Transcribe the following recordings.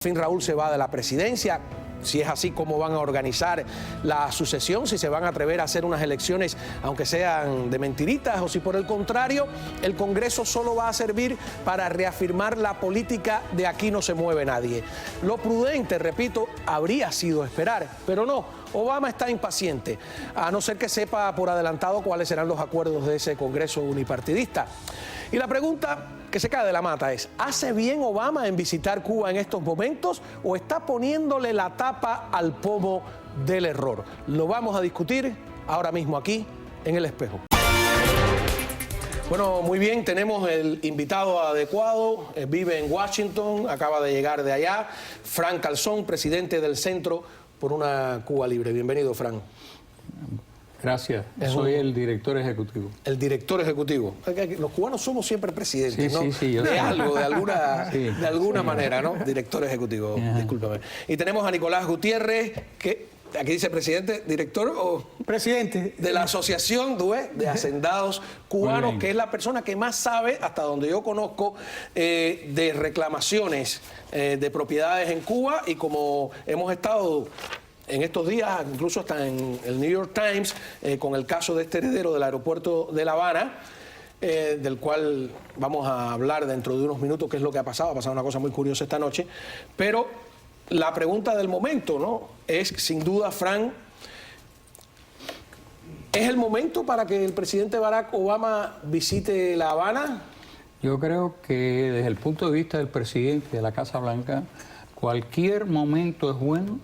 Fin, Raúl se va de la presidencia. Si es así, ¿cómo van a organizar la sucesión? Si se van a atrever a hacer unas elecciones, aunque sean de mentiritas, o si por el contrario, el Congreso solo va a servir para reafirmar la política de aquí no se mueve nadie. Lo prudente, repito, habría sido esperar, pero no. Obama está impaciente, a no ser que sepa por adelantado cuáles serán los acuerdos de ese Congreso unipartidista. Y la pregunta que se cae de la mata es, ¿hace bien Obama en visitar Cuba en estos momentos o está poniéndole la tapa al pomo del error? Lo vamos a discutir ahora mismo aquí en El Espejo. Bueno, muy bien, tenemos el invitado adecuado, vive en Washington, acaba de llegar de allá, Frank Calzón, presidente del Centro por una Cuba Libre. Bienvenido, Frank. Gracias. Soy el director ejecutivo. El director ejecutivo. Los cubanos somos siempre presidentes, ¿no? Sí, de algo, de alguna manera, ¿no? Director ejecutivo, discúlpame. Y tenemos a Nicolás Gutiérrez, que aquí dice presidente, director o presidente de la Asociación de Hacendados Cubanos, que es la persona que más sabe, hasta donde yo conozco, de reclamaciones de propiedades en Cuba, y como hemos estado en estos días, incluso hasta en el New York Times, con el caso de este heredero del aeropuerto de La Habana, del cual vamos a hablar dentro de unos minutos, qué es lo que ha pasado. Ha pasado una cosa muy curiosa esta noche. Pero la pregunta del momento, ¿no?, es sin duda, Frank, ¿es el momento para que el presidente Barack Obama visite La Habana? Yo creo que desde el punto de vista del presidente de la Casa Blanca, cualquier momento es bueno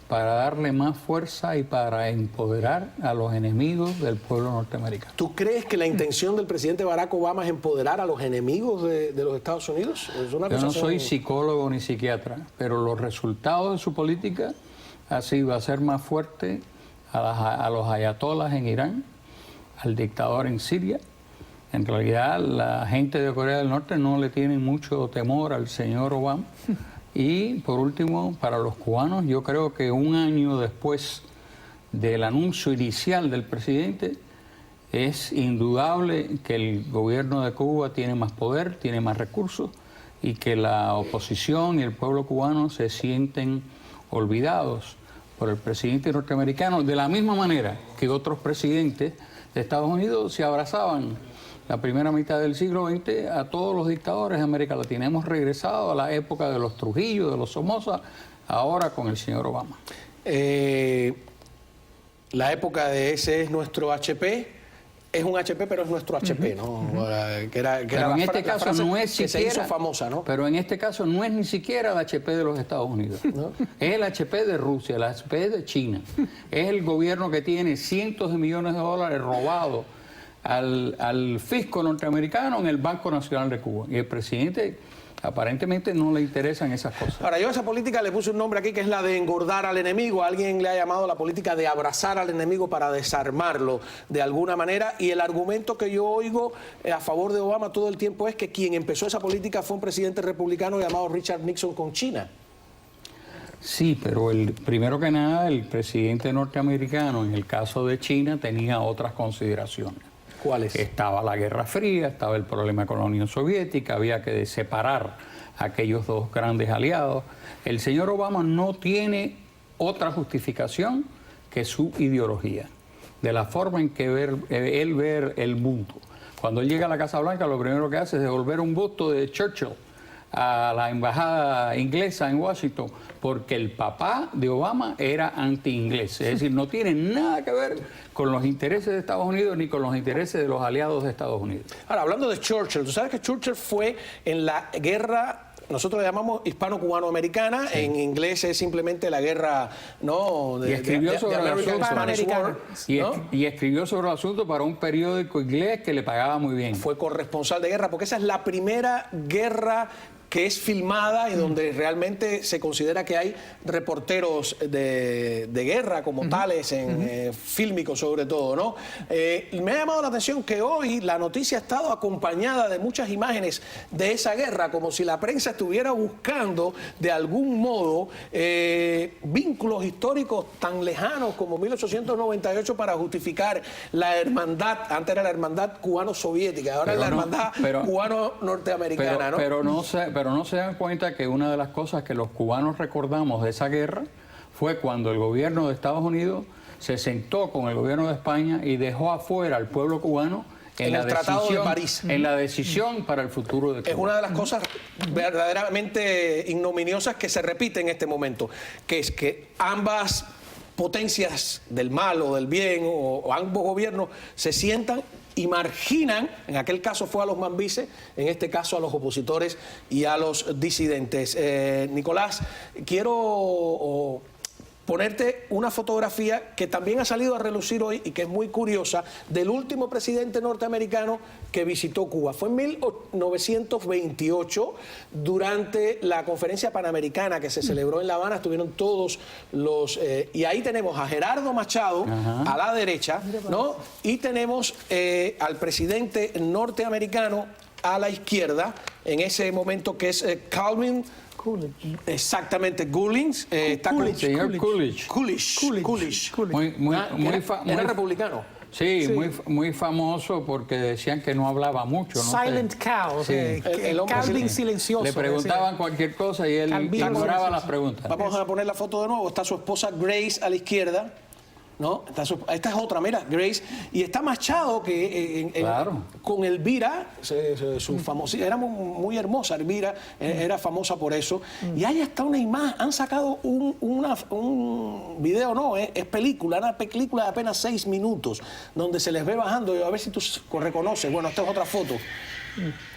para darle más fuerza y para empoderar a los enemigos del pueblo norteamericano. ¿Tú crees que la intención del presidente Barack Obama es empoderar a los enemigos de los Estados Unidos? Yo no soy psicólogo ni psiquiatra, pero los resultados de su política ha sido hacer más fuerte a los ayatolas en Irán, al dictador en Siria. En realidad, la gente de Corea del Norte no le tiene mucho temor al señor Obama. Y por último, para los cubanos, yo creo que un año después del anuncio inicial del presidente, es indudable que el gobierno de Cuba tiene más poder, tiene más recursos, y que la oposición y el pueblo cubano se sienten olvidados por el presidente norteamericano, de la misma manera que otros presidentes de Estados Unidos se abrazaban la primera mitad del siglo XX a todos los dictadores de América Latina. Hemos regresado a la época de los Trujillo, de los Somoza, ahora con el señor Obama. La época de ese es nuestro HP, es un HP, pero es nuestro HP, ¿no? Pero en este caso no es siquiera, se hizo famosa, ¿no? Pero en este caso no es ni siquiera el HP de los Estados Unidos, ¿no? Es el HP de Rusia, el HP de China. Es el gobierno que tiene cientos de millones de dólares robados al fisco norteamericano en el Banco Nacional de Cuba. Y el presidente aparentemente no le interesan esas cosas. Ahora, yo a esa política le puse un nombre aquí, que es la de engordar al enemigo. Alguien le ha llamado la política de abrazar al enemigo para desarmarlo de alguna manera. Y el argumento que yo oigo a favor de Obama todo el tiempo es que quien empezó esa política fue un presidente republicano llamado Richard Nixon con China. Sí, pero primero que nada, el presidente norteamericano, en el caso de China, tenía otras consideraciones. ¿Cuáles? Estaba la Guerra Fría, estaba el problema con la Unión Soviética, había que separar a aquellos dos grandes aliados. El señor Obama no tiene otra justificación que su ideología, de la forma en que él ve el mundo. Cuando él llega a la Casa Blanca, lo primero que hace es devolver un busto de Churchill a la embajada inglesa en Washington, porque el papá de Obama era anti-inglés, es decir, no tiene nada que ver con los intereses de Estados Unidos ni con los intereses de los aliados de Estados Unidos. Ahora, hablando de Churchill, tú sabes que Churchill fue en la guerra, nosotros la llamamos hispano-cubano-americana, sí. En inglés es simplemente la guerra, ¿no? Y escribió sobre el asunto, y escribió sobre el asunto para un periódico inglés que le pagaba muy bien. Fue corresponsal de guerra, porque esa es la primera guerra que es filmada y donde realmente se considera que hay reporteros de guerra como tales, fílmicos sobre todo, ¿no? Me ha llamado la atención que hoy la noticia ha estado acompañada de muchas imágenes de esa guerra, como si la prensa estuviera buscando de algún modo vínculos históricos tan lejanos como 1898 para justificar la hermandad. Antes era la hermandad cubano-soviética, ahora es la hermandad cubano-norteamericana, ¿no? Pero pero no se dan cuenta que una de las cosas que los cubanos recordamos de esa guerra fue cuando el gobierno de Estados Unidos se sentó con el gobierno de España y dejó afuera al pueblo cubano en el Tratado de París. En la decisión para el futuro de Cuba. Es una de las cosas verdaderamente ignominiosas que se repite en este momento, que es que ambas potencias del mal o del bien, o ambos gobiernos, se sientan y marginan, en aquel caso fue a los mambises, en este caso a los opositores y a los disidentes. Nicolás, quiero ponerte una fotografía que también ha salido a relucir hoy y que es muy curiosa, del último presidente norteamericano que visitó Cuba. Fue en 1928, durante la conferencia panamericana que se celebró en La Habana, estuvieron todos los... y ahí tenemos a Gerardo Machado, a la derecha, ¿no? Y tenemos al presidente norteamericano a la izquierda, en ese momento, que es Calvin Coolidge. Exactamente, Coolidge. Señor Coolidge. Era republicano. Sí, sí. Muy famoso porque decían que no hablaba mucho. ¿No? Silent Cow, sí. el Calvin silencioso. Le preguntaban cualquier cosa y él ignoraba las preguntas. Vamos a poner la foto de nuevo. Está su esposa Grace a la izquierda, ¿no? Esta es otra, mira, Grace. Y está Machado, que claro, con Elvira, su famosa, era muy hermosa Elvira, era famosa por eso. Y ahí está una imagen, han sacado un video, no, es película, una película de apenas 6 minutos, donde se les ve bajando, a ver si tú reconoces. Bueno, esta es otra foto.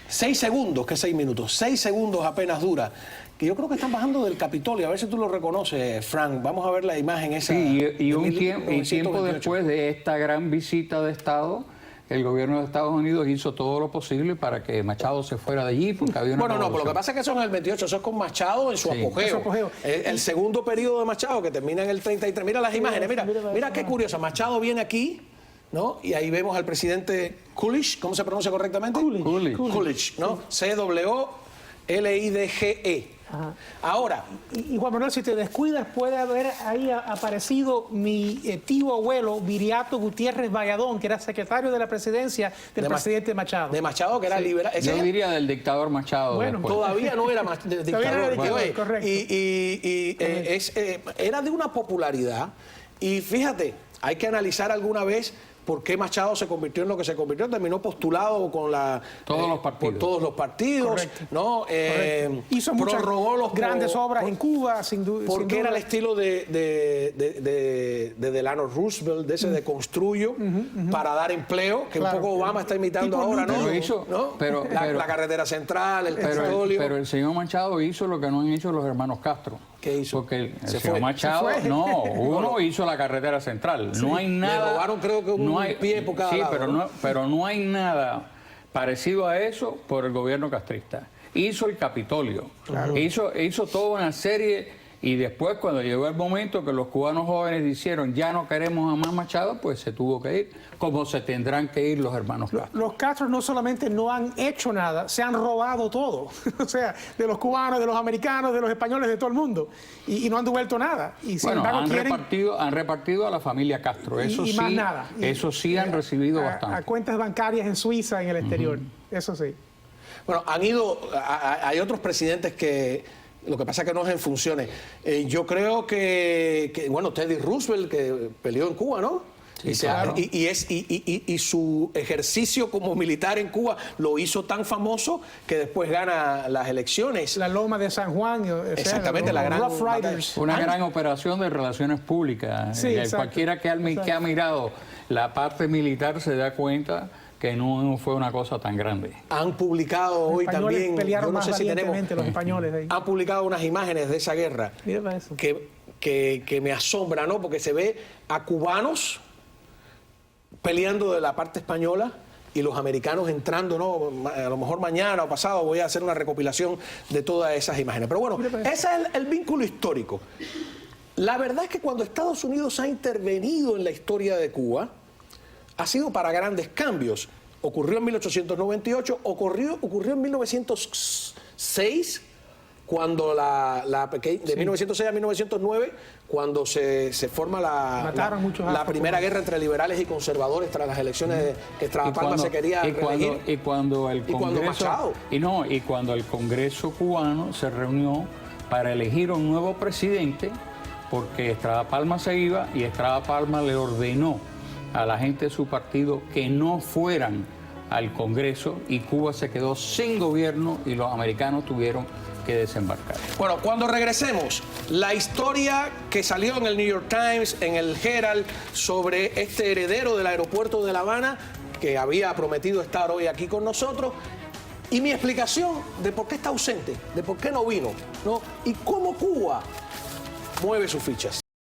6 segundos, que 6 minutos, 6 segundos apenas dura. Que yo creo que están bajando del Capitolio, a ver si tú lo reconoces, Frank. Vamos a ver la imagen esa. Sí, y un tiempo después de esta gran visita de Estado, el gobierno de Estados Unidos hizo todo lo posible para que Machado se fuera de allí, porque había una Bueno, no, pero lo que pasa es que eso en el 28, eso es con Machado en su apogeo. El segundo periodo de Machado, que termina en el 33. Mira las imágenes, mira qué curiosa. Machado viene aquí, ¿no? Y ahí vemos al presidente Coolidge, ¿cómo se pronuncia correctamente? Coolidge, ¿no? C-W-L-I-D-G-E. Ajá. Ahora, y Juan Manuel, si te descuidas, puede haber ahí aparecido mi tío abuelo, Viriato Gutiérrez Valladón, que era secretario de la presidencia del presidente Machado. De Machado, que era liberal. Yo diría del dictador Machado. Bueno, todavía no era dictador. Correcto. Era de una popularidad. Y fíjate, hay que analizar alguna vez por qué Machado se convirtió en lo que se convirtió. Terminó postulado con todos los partidos. por todos los partidos. Correcto. ¿No? Hizo muchas grandes obras en Cuba, sin duda. Porque era el estilo de Delano Roosevelt, de ese de construyo para dar empleo, que un poco Obama está imitando ahora, ¿no? Pero la carretera central, el petróleo. Pero el señor Machado hizo lo que no han hecho los hermanos Castro. ¿Qué hizo? Porque el señor Machado, uno hizo la carretera central. Sí. No hay nada. Le robaron, creo que un pie por cada lado. Pero no hay nada parecido a eso por el gobierno castrista. Hizo el Capitolio, hizo toda una serie. Y después, cuando llegó el momento que los cubanos jóvenes dijeron ya no queremos a más Machado, pues se tuvo que ir, como se tendrán que ir los hermanos Castro. Los Castro no solamente no han hecho nada, se han robado todo. O sea, de los cubanos, de los americanos, de los españoles, de todo el mundo. Y no han devuelto nada. Y sin embargo, han repartido a la familia Castro. Eso y sí, más nada. Eso sí han recibido bastante. A cuentas bancarias en Suiza, en el exterior. Eso sí. Bueno, hay otros presidentes que... Lo que pasa es que no es en funciones. Yo creo que bueno, Teddy Roosevelt, que peleó en Cuba, ¿no? Sí, claro. Y su ejercicio como militar en Cuba lo hizo tan famoso que después gana las elecciones. La Loma de San Juan. Exactamente, la gran... Rough Riders. Una gran operación de relaciones públicas. Sí, cualquiera que ha mirado la parte militar se da cuenta que no fue una cosa tan grande. Han publicado hoy también, yo no sé si tenemos, los españoles ahí. Han publicado unas imágenes de esa guerra que me asombra, ¿no? Porque se ve a cubanos peleando de la parte española y los americanos entrando, ¿no? A lo mejor mañana o pasado voy a hacer una recopilación de todas esas imágenes. Pero bueno, ese es el vínculo histórico. La verdad es que cuando Estados Unidos ha intervenido en la historia de Cuba, ha sido para grandes cambios. Ocurrió en 1898, ocurrió en 1906, cuando de 1906 a 1909, cuando se forma la primera guerra entre liberales y conservadores tras las elecciones que Estrada Palma se quería reelegir. Y cuando el Congreso cubano se reunió para elegir un nuevo presidente, porque Estrada Palma se iba y Estrada Palma le ordenó a la gente de su partido que no fueran al Congreso, y Cuba se quedó sin gobierno y los americanos tuvieron que desembarcar. Bueno, cuando regresemos, la historia que salió en el New York Times, en el Herald, sobre este heredero del aeropuerto de La Habana, que había prometido estar hoy aquí con nosotros, y mi explicación de por qué está ausente, de por qué no vino, ¿no? Y cómo Cuba mueve sus fichas.